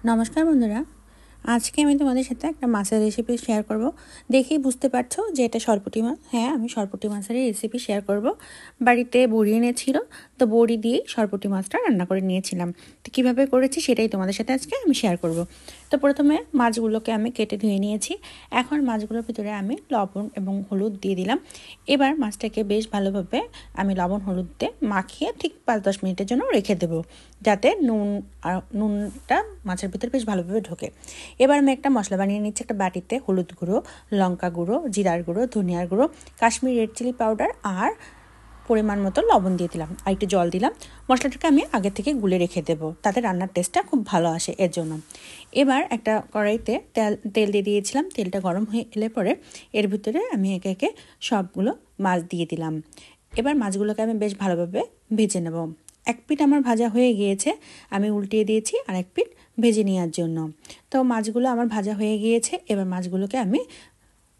নমস্কার বন্ধুরা, আজকে আমি তোমাদের সাথে একটা মাছের রেসিপি শেয়ার করব। দেখেই বুঝতে পারছো যে এটা সরপুঁটি মাছ। হ্যাঁ, আমি সরপুঁটি মাছের রেসিপি শেয়ার করব। বাড়িতে বড়ি এনেছিল, তো বড়ি দিয়ে সরপুঁটি মাছটা রান্না করে নিয়েছিলাম। তো কীভাবে করেছি সেটাই তোমাদের সাথে আজকে আমি শেয়ার করব। তো প্রথমে মাছগুলোকে আমি কেটে ধুয়ে নিয়েছি। এখন মাছগুলোর ভিতরে আমি লবণ এবং হলুদ দিয়ে দিলাম। এবার মাছটাকে বেশ ভালোভাবে আমি লবণ হলুদ দিয়ে মাখিয়ে ঠিক 5-10 মিনিটের জন্য রেখে দেবো, যাতে নুনটা মাছের ভিতরে বেশ ভালোভাবে ঢোকে। এবার আমি একটা মশলা বানিয়ে নিচ্ছি। একটা বাটিতে হলুদ গুঁড়ো, লঙ্কা গুঁড়ো, জিরার গুঁড়ো, ধনিয়ার গুঁড়ো, কাশ্মীরি রেড চিলি পাউডার আর পরিমাণ মতো লবণ দিয়ে দিলাম, আর একটু জল দিলাম। মশলাটাকে আমি আগে থেকে গুলে রেখে দেবো, তাতে রান্নার টেস্টটা খুব ভালো আসে এর জন্য। এবার একটা কড়াইতে তেল দিয়ে দিয়েছিলাম। তেলটা গরম হয়ে এলে পরে এর ভিতরে আমি একে একে সবগুলো মাছ দিয়ে দিলাম। এবার মাছগুলোকে আমি বেশ ভালোভাবে ভেজে নেব। এক পিঠ আমার ভাজা হয়ে গিয়েছে, আমি উল্টিয়ে দিয়েছি আর এক পিঠ ভেজে নেওয়ার জন্য। তো মাছগুলো আমার ভাজা হয়ে গিয়েছে। এবার মাছগুলোকে আমি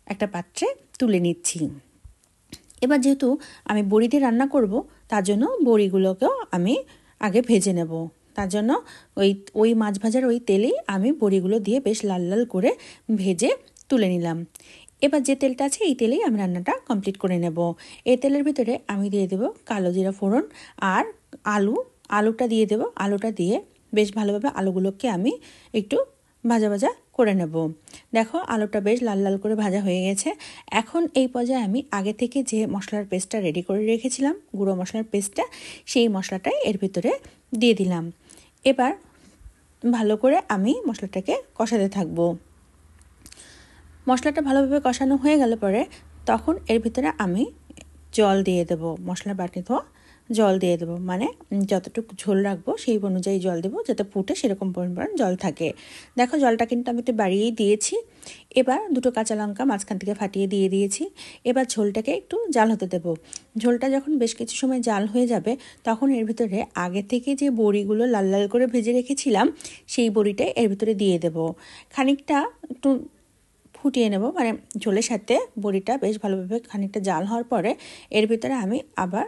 একটা পাত্রে তুলে নিচ্ছি। এবার যেহেতু আমি বড়ি দিয়ে রান্না করব, তার জন্য বড়িগুলোকেও আমি আগে ভেজে নেব। তার জন্য ওই মাছ ভাজার ওই তেলেই আমি বড়িগুলো দিয়ে বেশ লাল লাল করে ভেজে তুলে নিলাম। এবার যে তেলটা আছে এই তেলেই আমি রান্নাটা কমপ্লিট করে নেব। এই তেলের ভিতরে আমি দিয়ে দেব কালো জিরা ফোড়ন আর আলুটা দিয়ে দেব। আলুটা দিয়ে বেশ ভালোভাবে আলুগুলোকে আমি একটু ভাজা ভাজা করে নেব। দেখো, আলুটা বেশ লাল লাল করে ভাজা হয়ে গেছে। এখন এই পর্যায়ে আমি আগে থেকে যে মশলার পেস্টটা রেডি করে রেখেছিলাম, গুঁড়ো মশলার পেস্টটা, সেই মশলাটাই এর ভিতরে দিয়ে দিলাম। এবার ভালো করে আমি মশলাটাকে কষাতে থাকবো। মশলাটা ভালোভাবে কষানো হয়ে গেলে পরে তখন এর ভিতরে আমি জল দিয়ে দেবো। মশলার বাটি ধোয়া জল দিয়ে দেবো, মানে যতটুকু ঝোল রাখবো সেই অনুযায়ী জল দেবো, যাতে ফুটে সেরকম পরিমাণ জল থাকে। দেখো, জলটা কিন্তু আমি একটু বাড়িয়েই দিয়েছি। এবার 2 কাঁচা লঙ্কা মাঝখান থেকে ফাটিয়ে দিয়ে দিয়েছি। এবার ঝোলটাকে একটু জাল হতে দেবো। ঝোলটা যখন বেশ কিছু সময় জাল হয়ে যাবে, তখন এর ভিতরে আগে থেকে যে বড়িগুলো লাল লাল করে ভেজে রেখেছিলাম, সেই বড়িটাই এর ভিতরে দিয়ে দেবো। খানিকটা একটু ফুটিয়ে নেব, মানে ঝোলের সাথে বড়িটা বেশ ভালোভাবে খানিকটা জাল হওয়ার পরে এর ভিতরে আমি আবার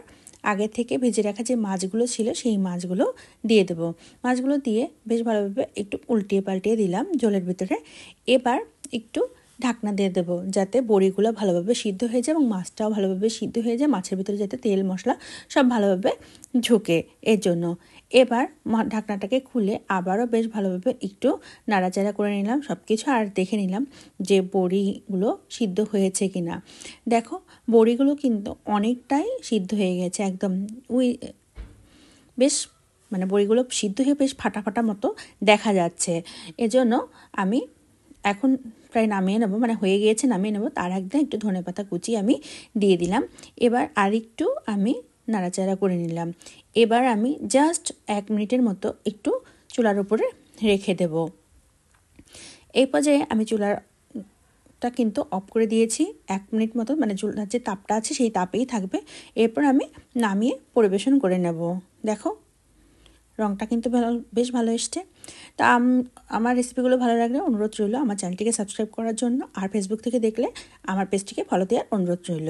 আগে থেকে ভেজে রাখা যে মাছগুলো ছিল সেই মাছগুলো দিয়ে দেবো। মাছগুলো দিয়ে বেশ ভালোভাবে একটু উল্টিয়ে পাল্টিয়ে দিলাম ঝোলের ভিতরে। এবার একটু ঢাকনা দিয়ে দেবো, যাতে বড়িগুলো ভালোভাবে সিদ্ধ হয়ে যায় এবং মাছটাও ভালোভাবে সিদ্ধ হয়ে যায়, মাছের ভিতরে যাতে তেল মশলা সব ভালোভাবে ঝোঁকে এর জন্য। এবার ঢাকনাটাকে খুলে আবারও বেশ ভালোভাবে একটু নাড়াচাড়া করে নিলাম সব কিছু, আর দেখে নিলাম যে বড়িগুলো সিদ্ধ হয়েছে কিনা। দেখো, বড়িগুলো কিন্তু অনেকটাই সিদ্ধ হয়ে গেছে, একদম বেশ, মানে বড়িগুলো সিদ্ধ হয়ে বেশ ফাটা ফাটা মতো দেখা যাচ্ছে। এজন্য আমি এখন প্রায় নামিয়ে নেবো, মানে হয়ে গিয়েছে, নামিয়ে নেবো। তার একদম একটু ধনেপাতা কুচি আমি দিয়ে দিলাম। এবার আরেকটু আমি নাড়াচাড়া করে নিলাম। এবার আমি জাস্ট 1 মিনিটের মতো একটু চুলার উপরে রেখে দেব। এই পর্যায়ে আমি চুলাটা কিন্তু অফ করে দিয়েছি 1 মিনিট মতো, মানে চুলার যে তাপটা আছে সেই তাপেই থাকবে। এরপর আমি নামিয়ে পরিবেশন করে নেব। দেখো, রঙটা কিন্তু বেশ ভালো এসছে। তা আমার রেসিপিগুলো ভালো লাগলে অনুরোধ রইল আমার চ্যানেলটিকে সাবস্ক্রাইব করার জন্য, আর ফেসবুক থেকে দেখলে আমার পেজটিকে ফলো দেওয়ার অনুরোধ রইল।